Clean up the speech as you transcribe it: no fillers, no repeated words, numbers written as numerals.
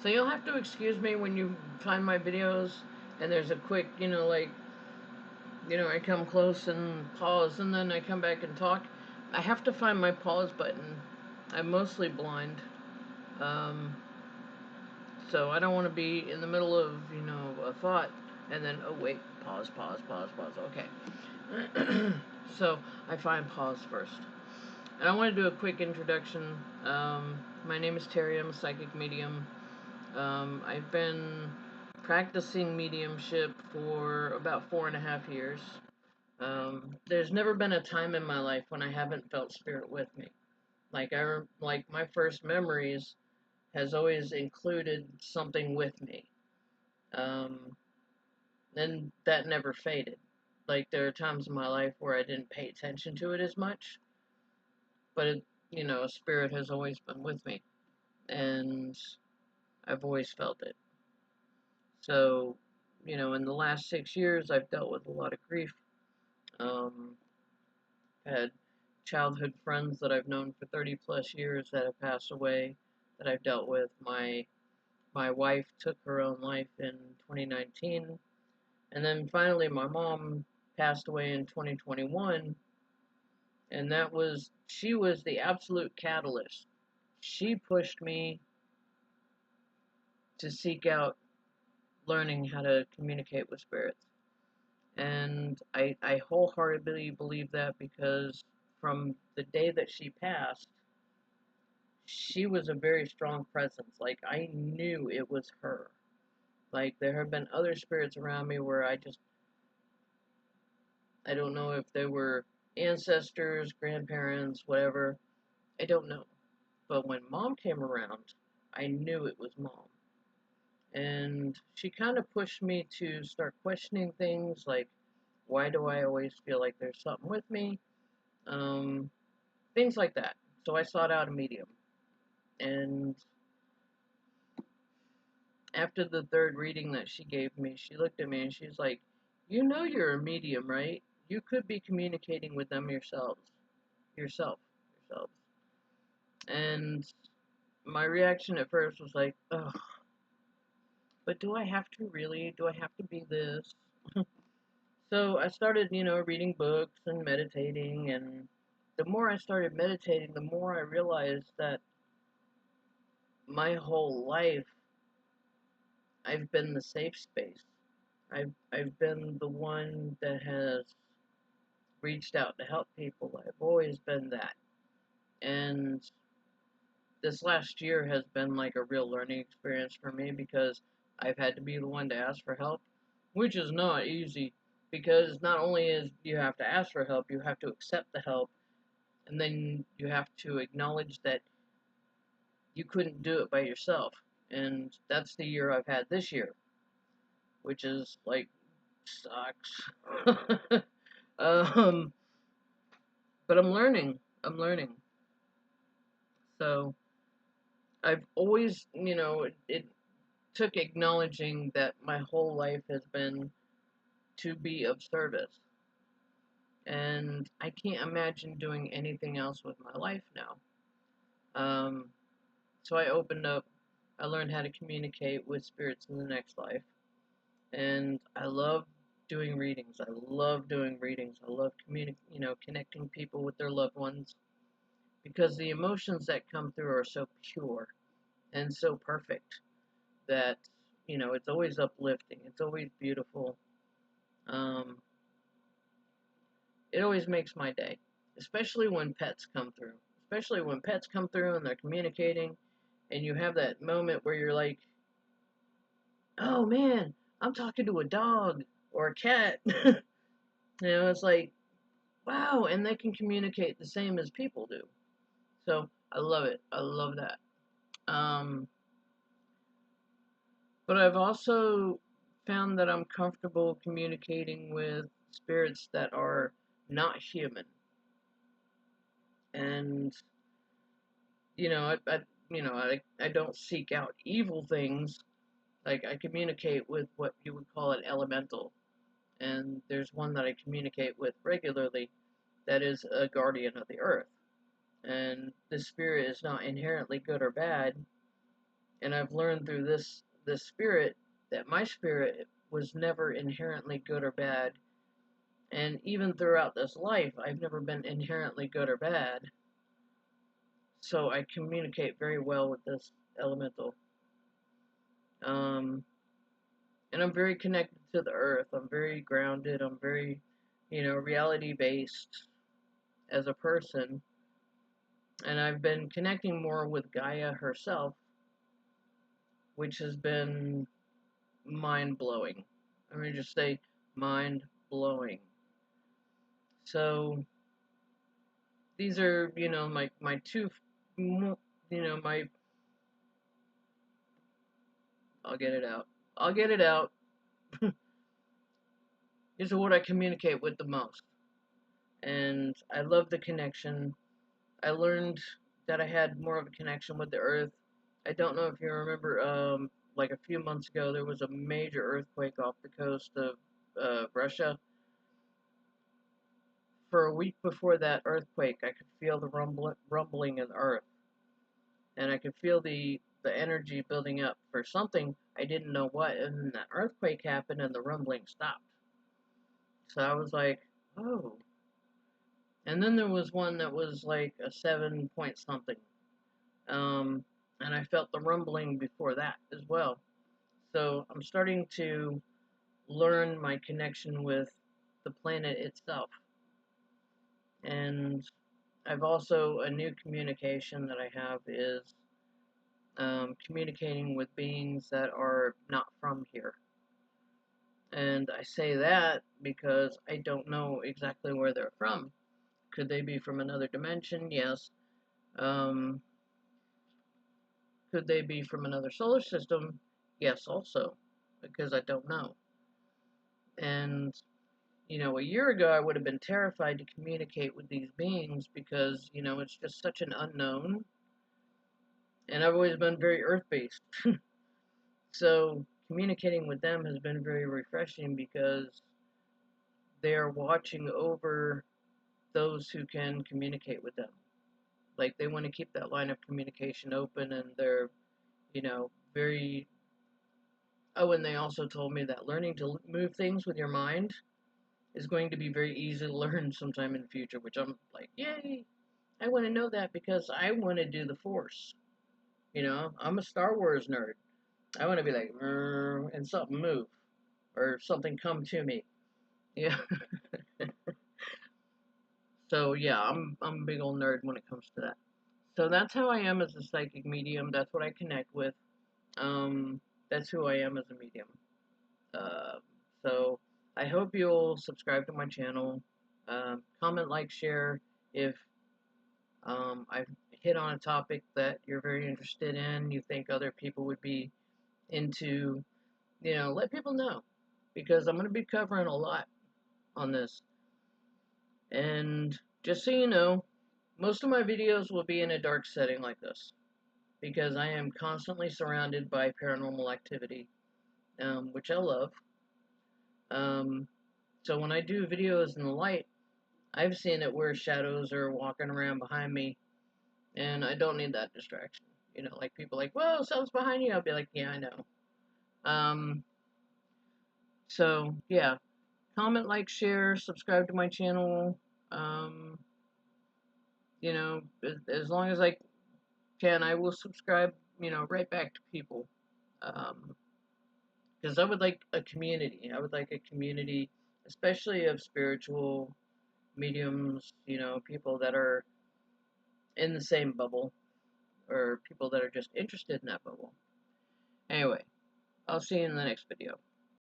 So you'll have to excuse me when you find my videos and there's a quick, I come close and pause and then I come back and talk. I have to find my pause button. I'm mostly blind. Um, so I don't want to be in the middle of, a thought and then, oh, wait, pause, pause, pause, pause. Okay. So I find pause first. And I want to do a quick introduction. My name is Terry. I'm a psychic medium. I've been practicing mediumship for about 4.5 years. There's never been a time in my life when I haven't felt spirit with me. Like my first memories has always included something with me, um, and that never faded. Like there are times in my life where I didn't pay attention to it as much, but spirit has always been with me, and I've always felt it. So, in the last 6 years, I've dealt with a lot of grief. Um, had childhood friends that I've known for 30 plus years that have passed away that I've dealt with. My wife took her own life in 2019, and then finally my mom passed away in 2021, and she was the absolute catalyst. She pushed me to seek out learning how to communicate with spirits. And I wholeheartedly believe that because from the day that she passed, she was a very strong presence. Like, I knew it was her. Like, there have been other spirits around me where I don't know if they were ancestors, grandparents, whatever. I don't know. But when mom came around, I knew it was mom. And she kind of pushed me to start questioning things like, why do I always feel like there's something with me? Um, Things like that. So I sought out a medium. And after the third reading that she gave me, she looked at me and she's like, "You know you're a medium, right? You could be communicating with them yourself, yourselves." And my reaction at first was like, "Ugh, but do I have to really? Do I have to be this?" So I started, reading books and meditating, and the more I started meditating, the more I realized that my whole life I've been the safe space. I've been the one that has reached out to help people. I've always been that. And this last year has been like a real learning experience for me because I've had to be the one to ask for help, which is not easy because not only is you have to ask for help, you have to accept the help, and then you have to acknowledge that you couldn't do it by yourself. And that's the year I've had this year, which is like sucks. um, but I'm learning. I'm learning. So I've always, it took acknowledging that my whole life has been to be of service. And I can't imagine doing anything else with my life now. Um, so I opened up, I learned how to communicate with spirits in the next life. And I love doing readings. I love doing readings. I love connecting people with their loved ones because the emotions that come through are so pure and so perfect that it's always uplifting. It's always beautiful. Um, it always makes my day, especially when pets come through. Especially when pets come through and they're communicating, and you have that moment where you're like, "Oh man, I'm talking to a dog or a cat." It's like, wow, and they can communicate the same as people do. So I love it. I love that. Um, but I've also found that I'm comfortable communicating with spirits that are not human. And I don't seek out evil things. Like, I communicate with what you would call an elemental, and there's one that I communicate with regularly that is a guardian of the earth. And the spirit is not inherently good or bad. And I've learned through this spirit that my spirit was never inherently good or bad. And even throughout this life, I've never been inherently good or bad. So I communicate very well with this elemental. Um, and I'm very connected to the earth. I'm very grounded. I'm very, reality based as a person. And I've been connecting more with Gaia herself, which has been mind blowing. I'm going to just say mind blowing. So these are, my two, my, I'll get it out. I'll get it out. These are what I communicate with the most. And I love the connection. I learned that I had more of a connection with the earth. I don't know if you remember, like a few months ago, there was a major earthquake off the coast of Russia. For a week before that earthquake, I could feel the rumbling in the earth, and I could feel the energy building up for something. I didn't know what, and then that earthquake happened, and the rumbling stopped. So I was like, oh. And then there was one that was like a 7 point something. Um, and I felt the rumbling before that as well. So I'm starting to learn my connection with the planet itself. And I've also, a new communication that I have is communicating with beings that are not from here. And I say that because I don't know exactly where they're from. Could they be from another dimension? Yes. Um, could they be from another solar system? Yes, also, because I don't know. And, a year ago I would have been terrified to communicate with these beings because, it's just such an unknown. And I've always been very earth based. So communicating with them has been very refreshing because they are watching over those who can communicate with them. Like they want to keep that line of communication open, and they're, very. Oh, and they also told me that learning to move things with your mind is going to be very easy to learn sometime in the future, which I'm like, yay! I want to know that because I want to do the Force. I'm a Star Wars nerd. I want to be like, and something move or something come to me. Yeah. So yeah, I'm a big old nerd when it comes to that. So that's how I am as a psychic medium. That's what I connect with. Um, that's who I am as a medium. Uh, so I hope you'll subscribe to my channel. Comment, like, share if I've hit on a topic that you're very interested in. You think other people would be into. Let people know because I'm going to be covering a lot on this. And just so you know, most of my videos will be in a dark setting like this because I am constantly surrounded by paranormal activity, which I love. Um, so when I do videos in the light, I've seen it where shadows are walking around behind me, and I don't need that distraction. Like people like, whoa, something's behind you. I'll be like, yeah, I know. Um, so yeah, comment, like, share, subscribe to my channel. Um, as long as I can, I will subscribe, right back to people. Because I would like a community. I would like a community, especially of spiritual mediums, people that are in the same bubble, or people that are just interested in that bubble. Anyway, I'll see you in the next video.